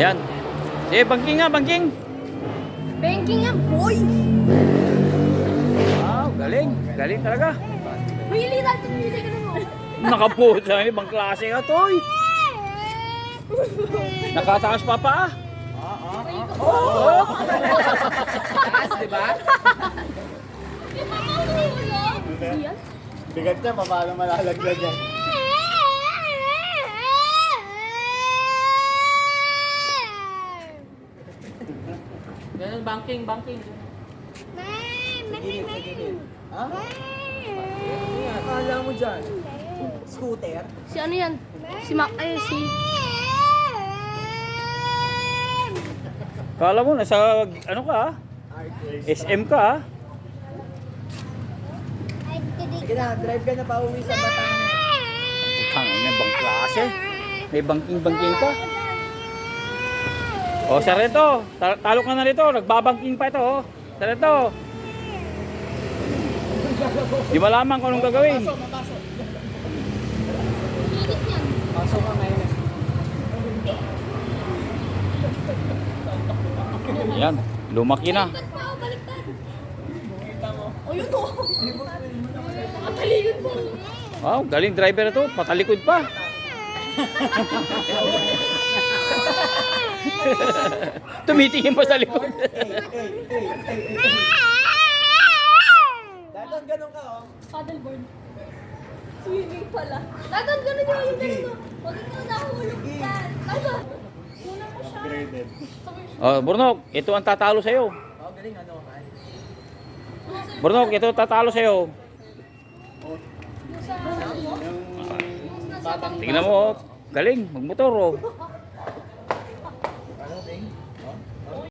Ayan. Sige, banking nga, banking. Banking nga, boy! Wow, galing. Galing talaga. Really, dati nili ka naman. Nakapusa, ibang klase ka, Toy. Nakataas pa pa. Oh. Taas, di ba? Bigat niya, paano malalaglag yan? Ganun, banking. Ha? Akala mo dyan? Scooter? Si ano yan? Si Mac, ay si... Kala mo, nasa, ano ka, SM ka, Sige na, drive ka na pa uwi sa Batangas. Tangin na, ibang klase. May banking ka. O, Sarento, talo ka na rito. Nagbabangking pa ito, oh. Sarento. Di malaman kung anong gagawin. Pasok ka ngayon. Yan, lumaki na. O yun o! Nakataligod po! Wow, galing driver na to. Patalikod pa. Tumitingin pa sa likod. Dadan, ganun ka, oh. Paddleboard. Swimming pala. Dapat ganun yung ganun mo. Huwag ikaw nahulog yan. Ano? Una mo siya. Upgraded. Oh, Burnok, ito ang tatalo sa'yo. Oh, galing, ano, man. Burnok, ito tatalo sa'yo. Yung batang Tingnan mo, oh. Galing, magmotor, oh.